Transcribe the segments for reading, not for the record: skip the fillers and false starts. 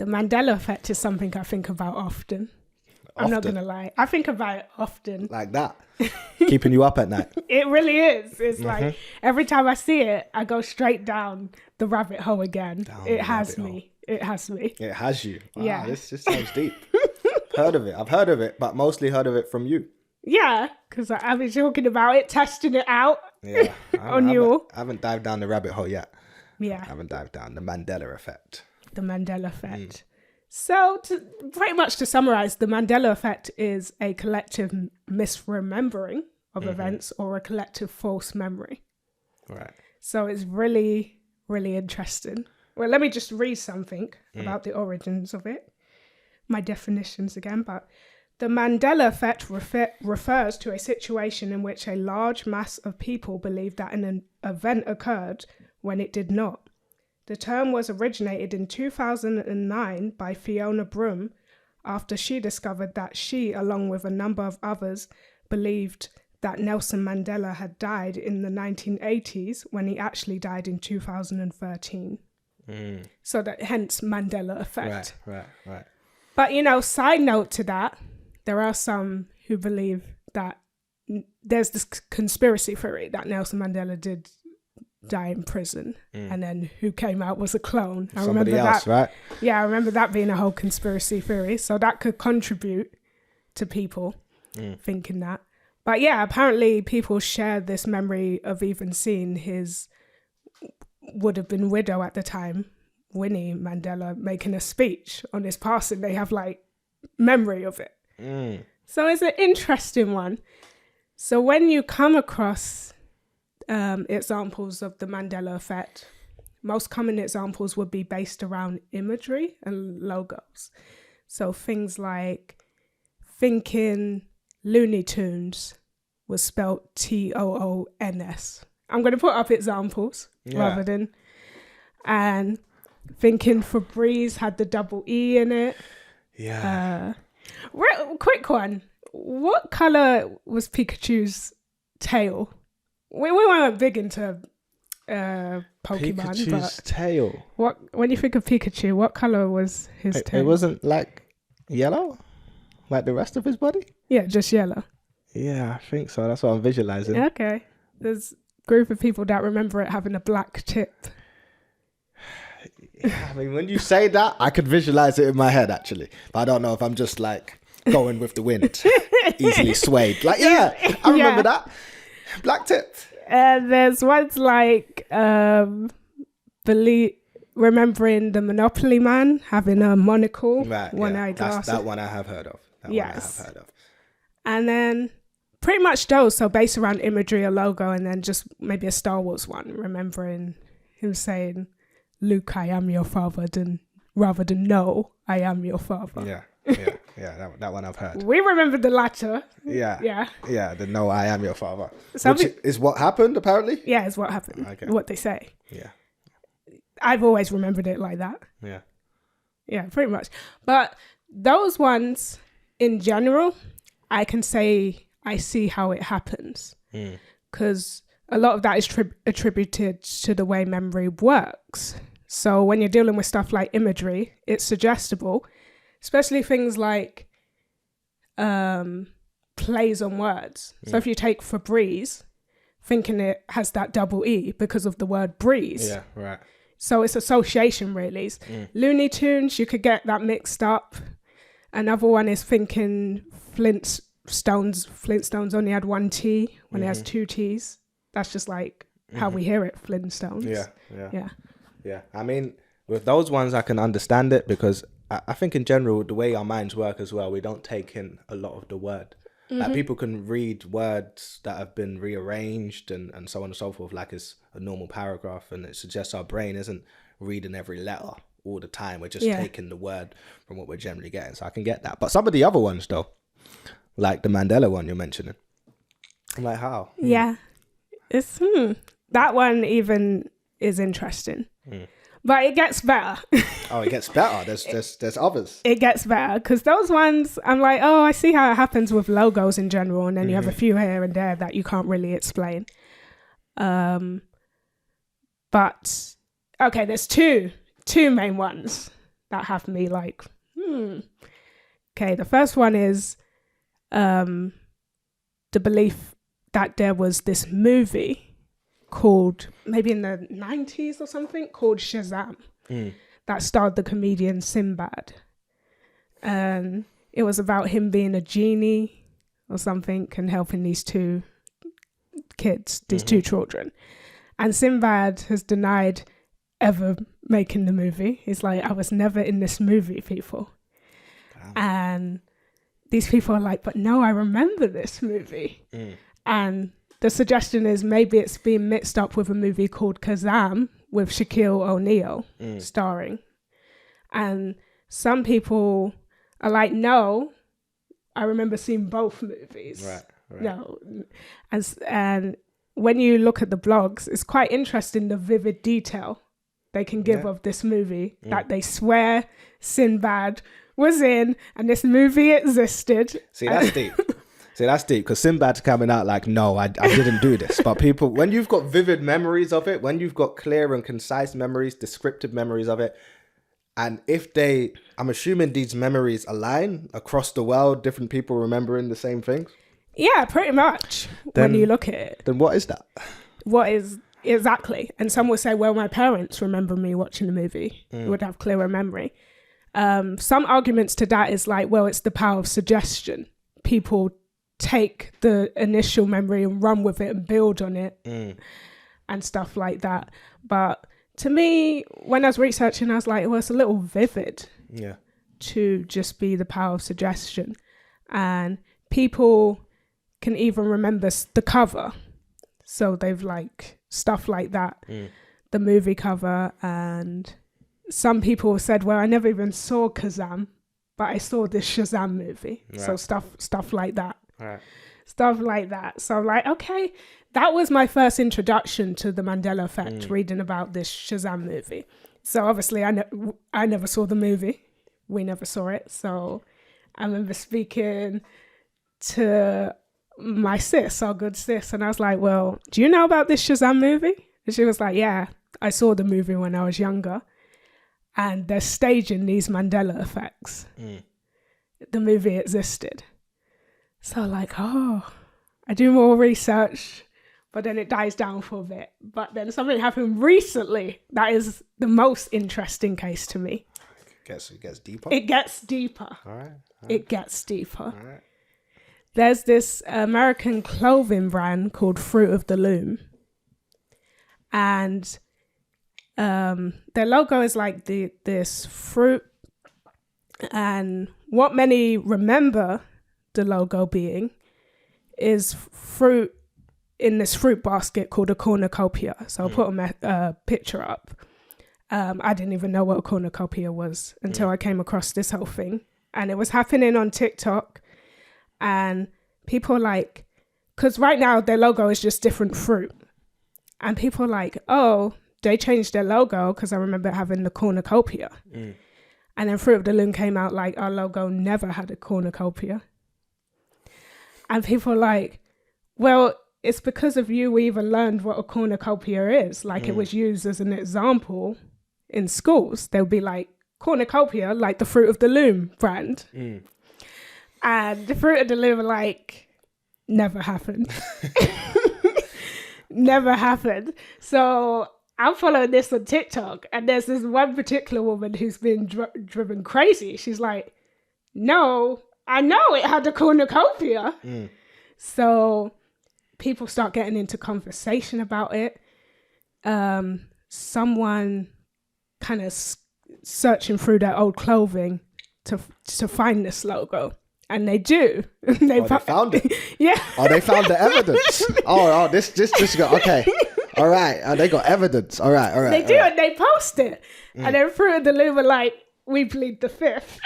Mandela Effect is something I think about often. I'm not going to lie. I think about it often. Like that? Keeping you up at night? It really is. It's like every time I see it, I go straight down the rabbit hole again. It has me. It has me. It has you. Wow, yeah. This sounds deep. I've heard of it, but mostly heard of it from you. Yeah, because I've been talking about it, testing it out on you all. I haven't dived down the rabbit hole yet. Yeah. I haven't dived down the Mandela Effect. The Mandela Effect. So, pretty much to summarize, the Mandela Effect is a collective misremembering of events or a collective false memory. Right. So, it's really, really interesting. Well, let me just read something about the origins of it. My definitions again, but the Mandela Effect refers to a situation in which a large mass of people believe that an event occurred when it did not. The term was originated in 2009 by Fiona Broom after she discovered that she, along with a number of others, believed that Nelson Mandela had died in the 1980s when he actually died in 2013. So that hence Mandela Effect. Right. But, you know, side note to that, there are some who believe that there's this conspiracy theory that Nelson Mandela did die in prison and then who came out was a clone. Somebody else, right? Yeah, I remember that being a whole conspiracy theory. So that could contribute to people thinking that. But yeah, apparently people share this memory of even seeing his would have been widow at the time, Winnie Mandela, making a speech on his passing. They have like memory of it. So it's an interesting one. So when you come across examples of the Mandela Effect, most common examples would be based around imagery and logos. So things like thinking Looney Tunes was spelled Toons. I'm going to put up examples rather than, and thinking Febreeze had the double E in it. Yeah. Quick one. What color was Pikachu's tail? We weren't big into Pokemon. Pikachu's tail. When you think of Pikachu, what color was his tail? It wasn't like yellow, like the rest of his body? Yeah, just yellow. Yeah, I think so. That's what I'm visualizing. Okay. There's a group of people that remember it having a black tip. Yeah, I mean, when you say that, I could visualize it in my head, actually. But I don't know if I'm just like going with the wind, easily swayed. Like, yeah, I remember that. Black tip. There's ones like remembering the Monopoly man having a monocle, one-eyed glasses. That one I have heard of. And then pretty much those, so based around imagery, a logo, and then just maybe a Star Wars one, remembering him saying, Luke, I am your father, rather than no, I am your father. Yeah, that one I've heard. We remember the latter. Yeah, the no, I am your father. Which is what happened, apparently? Yeah, it's what happened. Okay. What they say. Yeah. I've always remembered it like that. Yeah. Yeah, pretty much. But those ones, in general, I can say I see how it happens. Because a lot of that is attributed to the way memory works. So when you're dealing with stuff like imagery, it's suggestible, especially things like plays on words. So if you take Febreeze, thinking it has that double E because of the word breeze. Yeah, right. So it's association, really. Looney Tunes, you could get that mixed up. Another one is thinking Flintstones. Flintstones only had one T when it has two T's. That's just like how we hear it, Flintstones. Yeah. I mean, with those ones, I can understand it because I think in general, the way our minds work as well, we don't take in a lot of the word. Like people can read words that have been rearranged and so on and so forth, like it's a normal paragraph, and it suggests our brain isn't reading every letter all the time. We're just taking the word from what we're generally getting. So I can get that. But some of the other ones though, like the Mandela one you're mentioning, I'm like, how? Yeah. It's that one even is interesting. But it gets better. Oh, it gets better. There's others. It gets better because those ones, I'm like, oh, I see how it happens with logos in general, and then you have a few here and there that you can't really explain. But okay, there's two main ones that have me like, Okay, the first one is the belief that there was this movie called, maybe in the 90s or something, called Shazam, that starred the comedian Sinbad. And it was about him being a genie or something and helping these two kids, these two children. And Sinbad has denied ever making the movie. He's like, I was never in this movie, people. Wow. And these people are like, but no, I remember this movie. And the suggestion is maybe it's being mixed up with a movie called Kazam with Shaquille O'Neal starring. And some people are like, no, I remember seeing both movies. Right. No. And when you look at the blogs, it's quite interesting the vivid detail they can give of this movie that they swear Sinbad was in and this movie existed. See, that's deep. That's deep because Sinbad's coming out like, no, I didn't do this. But people, when you've got vivid memories of it, when you've got clear and concise memories, descriptive memories of it, and if I'm assuming these memories align across the world, different people remembering the same things. Yeah, pretty much. When you look at it. Then what is that? What is exactly? And some will say, well, my parents remember me watching the movie. Would have clearer memory. Some arguments to that is like, well, it's the power of suggestion. People take the initial memory and run with it and build on it and stuff like that. But to me, when I was researching, I was like, well, it's a little vivid to just be the power of suggestion. And people can even remember the cover. So they've like stuff like that, the movie cover. And some people said, well, I never even saw Kazam, but I saw this Shazam movie. Right. So stuff like that. Right. Stuff like that. So I'm like, okay, that was my first introduction to the Mandela Effect, reading about this Shazam movie. So obviously I never saw the movie. We never saw it. So I remember speaking to my sis, our good sis, and I was like, well, do you know about this Shazam movie? And she was like, yeah, I saw the movie when I was younger. And they're staging these Mandela effects. The movie existed. So like, oh, I do more research, but then it dies down for a bit. But then something happened recently that is the most interesting case to me. It gets deeper? It gets deeper. All right. It gets deeper. All right. There's this American clothing brand called Fruit of the Loom. And their logo is like this fruit. And what many remember the logo being is fruit in this fruit basket called a cornucopia. So I'll put a picture up. I didn't even know what a cornucopia was until I came across this whole thing. And it was happening on TikTok. And people like, because right now their logo is just different fruit. And people are like, oh, they changed their logo because I remember having the cornucopia. And then Fruit of the Loom came out like, our logo never had a cornucopia. And people are like, well, it's because of you we even learned what a cornucopia is. Like it was used as an example in schools. They'll be like, cornucopia, like the Fruit of the Loom brand. And the Fruit of the Loom are like, never happened. Never happened. So I'm following this on TikTok, and there's this one particular woman who's been driven crazy. She's like, no, I know it had a cornucopia. So people start getting into conversation about it. Someone kind of searching through their old clothing to find this logo. And they do. They found it. Yeah. Oh, they found the evidence. This got, okay. All right. Oh, they got evidence. All right. They do, and they post it. And then Fruit of the Loom are like, we plead the fifth.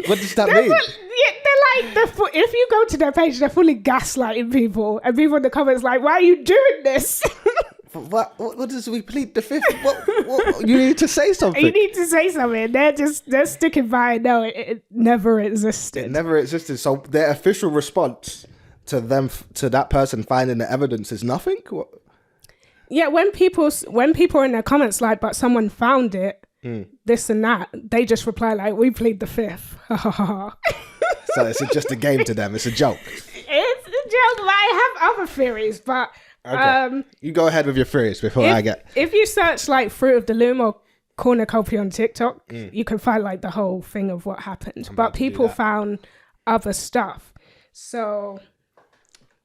What does that mean? They're like, if you go to their page, they're fully gaslighting people. And people in the comments like, why are you doing this? What does we plead the fifth? What, you need to say something. You need to say something. They're sticking by it. No, it never existed. It never existed. So their official response to that person finding the evidence is nothing? What? Yeah, when people are in their comments like, but someone found it, this and that, they just reply like, we plead the fifth. So it's just a game to them. It's a joke. It's a joke, but I have other theories, but okay. You go ahead with your theories before if you search like Fruit of the Loom or Cornucopia on TikTok, you can find like the whole thing of what happened. But people found other stuff. So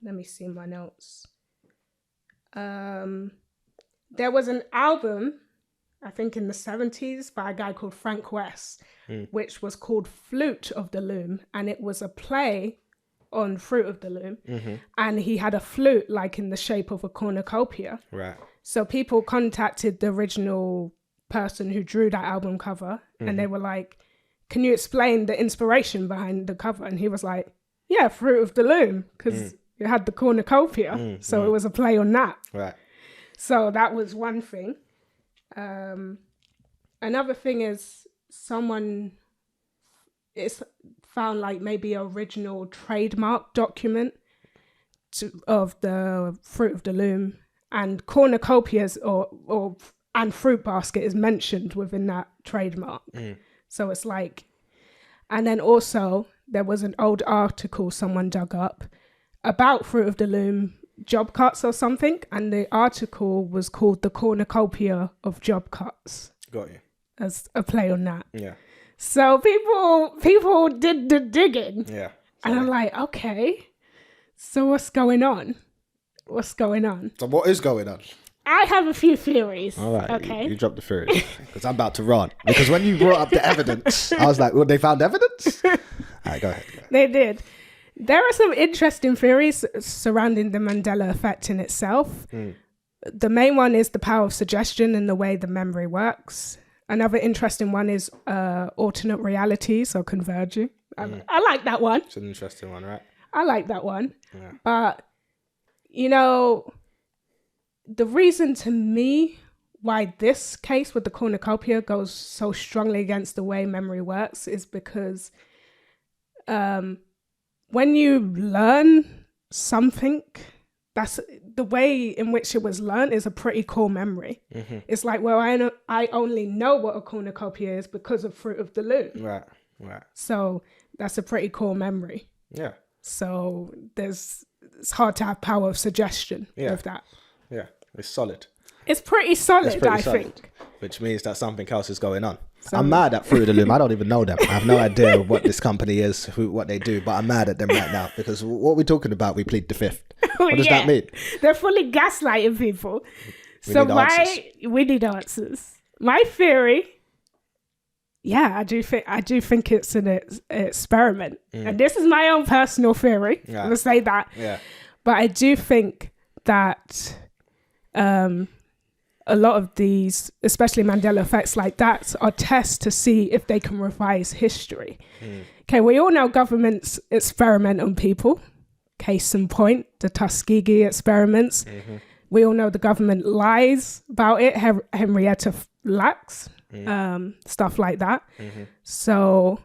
let me see my notes. There was an album, I think in the 70s, by a guy called Frank West, which was called Flute of the Loom. And it was a play on Fruit of the Loom. And he had a flute like in the shape of a cornucopia. Right. So people contacted the original person who drew that album cover. And they were like, can you explain the inspiration behind the cover? And he was like, yeah, Fruit of the Loom, because it had the cornucopia. So it was a play on that. Right. So that was one thing. Another thing is someone is found like maybe an original trademark document of the Fruit of the Loom, and cornucopias and fruit basket is mentioned within that trademark. So it's like, and then also there was an old article someone dug up about Fruit of the Loom job cuts or something, and the article was called The Cornucopia of Job Cuts. Got you. As a play on that. Yeah. So people did the digging. Yeah. And I'm like, okay, so what's going on? So what is going on? I have a few theories. All right. Okay. You dropped the theories because I'm about to run. Because when you brought up the evidence, I was like, well, they found evidence? All right, go ahead. They did. There are some interesting theories surrounding the Mandela Effect in itself. The main one is the power of suggestion and the way the memory works. Another interesting one is alternate realities or converging. I like that one. It's an interesting one, right? I like that one. Yeah. But, you know, the reason to me why this case with the cornucopia goes so strongly against the way memory works is because when you learn something, that's the way in which it was learned is a pretty core memory. It's like, well, I only know what a cornucopia is because of Fruit of the Loom. Right. So that's a pretty core memory. Yeah. So it's hard to have power of suggestion with that. Yeah, it's solid. It's pretty solid, I think. Which means that something else is going on. I'm mad at Fruit of the Loom. I don't even know them. I have no idea what this company is, what they do, but I'm mad at them right now because what we're talking about, we plead the fifth. What does that mean? They're fully gaslighting people. We need answers. My theory, I do think it's an experiment. And this is my own personal theory. I'm going to say that. Yeah. But I do think that a lot of these, especially Mandela effects like that, are tests to see if they can revise history. Okay, we all know governments experiment on people. Case in point, the Tuskegee experiments. We all know the government lies about it. Henrietta Lacks, stuff like that. So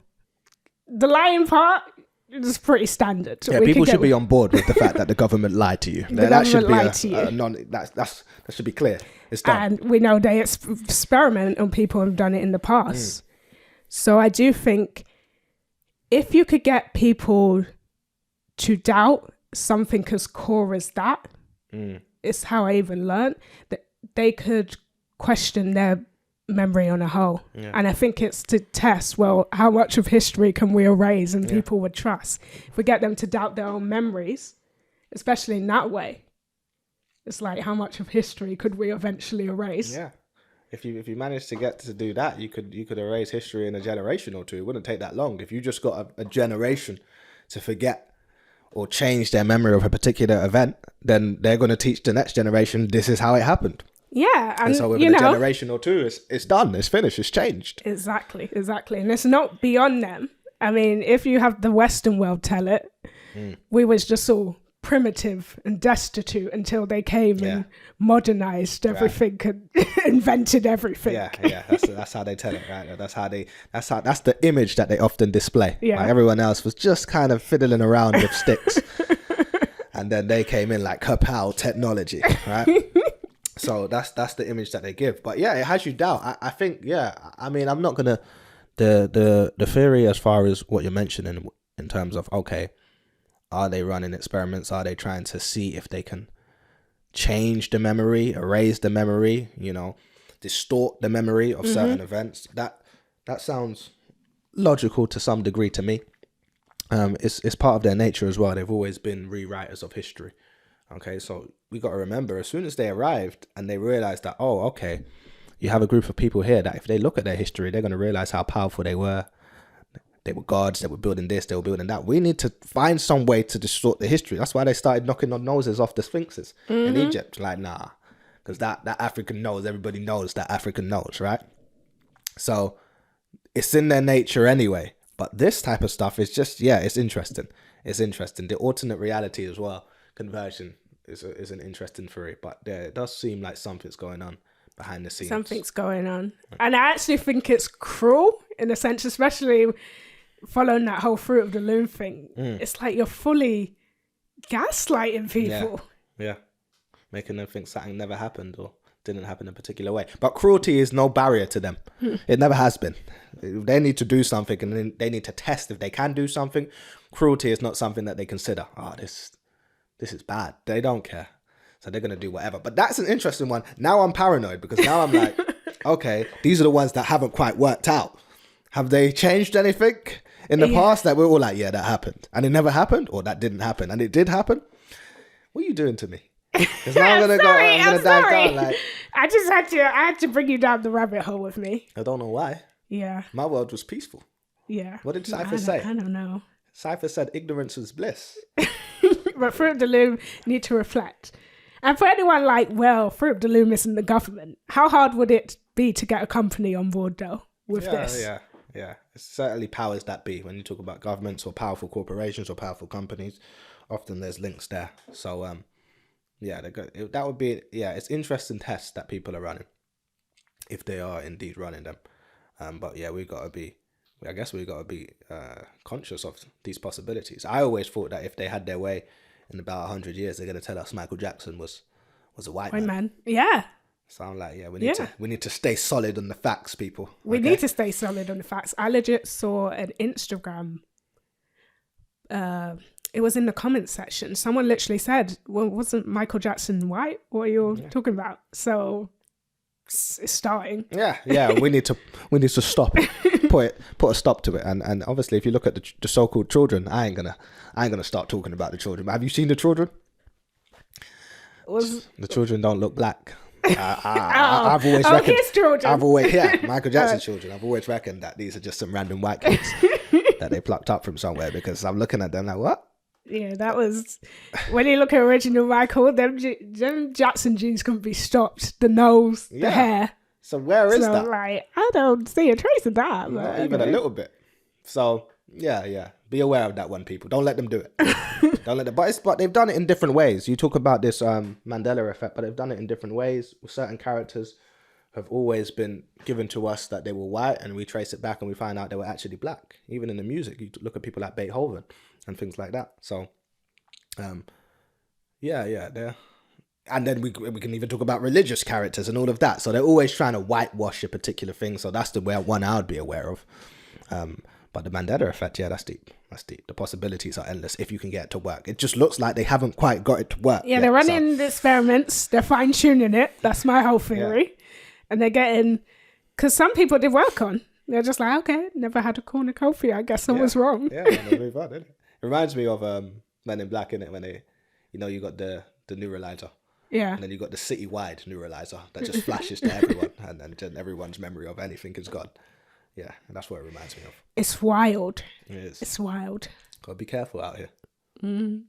the lying part is pretty standard. Yeah, people should be on board with the fact that the government lied to you. That should be clear. It's done. And we know they experiment on people and have done it in the past. So I do think if you could get people to doubt something as core as that, it's how I even learned that they could question their memory on a whole. And I think it's to test, well, how much of history can we erase and people would trust? If we get them to doubt their own memories, especially in that way, it's like, how much of history could we eventually erase? Yeah. If you manage to get to do that, you could erase history in a generation or two. It wouldn't take that long. If you just got a generation to forget or change their memory of a particular event, then they're going to teach the next generation this is how it happened. Yeah. And so within a generation or two, it's done, it's finished, it's changed. Exactly. And it's not beyond them. I mean, if you have the Western world tell it, we was just all primitive and destitute until they came and modernized everything and invented everything. Yeah. That's how they tell it, right? That's the image that they often display. Yeah. Like everyone else was just kind of fiddling around with sticks. And then they came in like kapow technology, right? So that's the image that they give. But yeah, it has you doubt. I think, yeah, I mean, I'm not gonna the theory as far as what you're mentioning in terms of, okay, are they running experiments? Are they trying to see if they can change the memory, erase the memory, distort the memory of certain events? That sounds logical to some degree to me. It's part of their nature as well. They've always been rewriters of history. Okay, so we got to remember, as soon as they arrived and they realized that, oh, okay, you have a group of people here that if they look at their history, they're going to realize how powerful they were. They were gods, they were building this, they were building that. We need to find some way to distort the history. That's why they started knocking on noses off the sphinxes in Egypt. Like, nah, because that African knows, everybody knows that African knows, right? So it's in their nature anyway. But this type of stuff is just, yeah, it's interesting. It's interesting. The alternate reality as well. Conversion is an interesting theory, but it does seem like something's going on behind the scenes. Something's going on. And I actually think it's cruel in a sense, especially following that whole Fruit of the Loom thing. It's like you're fully gaslighting people. Yeah. Making them think something never happened or didn't happen in a particular way. But cruelty is no barrier to them. It never has been. They need to do something and then they need to test if they can do something. Cruelty is not something that they consider. Oh, this is bad. They don't care. So they're going to do whatever. But that's an interesting one. Now I'm paranoid because now I'm like, okay, these are the ones that haven't quite worked out. Have they changed anything in the past that we're all like, yeah, that happened. And it never happened, or that didn't happen. And it did happen. What are you doing to me? Because now I'm going to dive down. Like, I had to bring you down the rabbit hole with me. I don't know why. Yeah. My world was peaceful. Yeah. What did Cypher say? I don't know. Cypher said ignorance was bliss. But Fruit of the Loom need to reflect. And for anyone like, well, Fruit of the Loom isn't the government, how hard would it be to get a company on board though with this? Yeah. It's certainly powers that be. When you talk about governments or powerful corporations or powerful companies, often there's links there. So that would be, it's interesting tests that people are running, if they are indeed running them. But yeah, we've got to be conscious of these possibilities. I always thought that if they had their way in about 100 years, they're going to tell us Michael Jackson was a white man. Yeah. So I'm like, we need to stay solid on the facts, people. We need to stay solid on the facts. I legit saw an Instagram. It was in the comments section. Someone literally said, "Well, wasn't Michael Jackson white? What are you talking about?" So it's starting. Yeah. We need to stop it. Put a stop to it. And obviously, if you look at the so-called children, I ain't gonna start talking about the children. But have you seen the children? The children don't look black. I've always reckoned. His children. Michael Jackson's children. I've always reckoned that these are just some random white kids that they plucked up from somewhere, because I'm looking at them like, what? Yeah, that was when you look at original Michael. Them Jackson genes couldn't be stopped. The nose, the hair. So where is that? Like, I don't see a trace of that. Not even a little bit. So yeah. Be aware of that one, people. Don't let them do it. Don't let them. But they've done it in different ways. You talk about this Mandela Effect, but they've done it in different ways. Certain characters have always been given to us that they were white, and we trace it back and we find out they were actually black. Even in the music, you look at people like Beethoven and things like that. So, there. And then we can even talk about religious characters and all of that. So they're always trying to whitewash a particular thing. So that's the one I would be aware of. But the Mandela Effect, that's deep. That's deep. The possibilities are endless if you can get it to work. It just looks like they haven't quite got it to work. Yeah, they're running the experiments. They're fine-tuning it. That's my whole theory. Yeah. And they're getting... Because some people did work on. They're just like, okay, never had a cornucopia. I guess I was wrong. Yeah, they move on, it reminds me of Men in Black, innit? When they... you got the neuralizer. Yeah. And then you got the city-wide neuralizer that just flashes to everyone. And then everyone's memory of anything is gone. Yeah, and that's what it reminds me of. It's wild. It is. It's wild. Gotta be careful out here. Mm.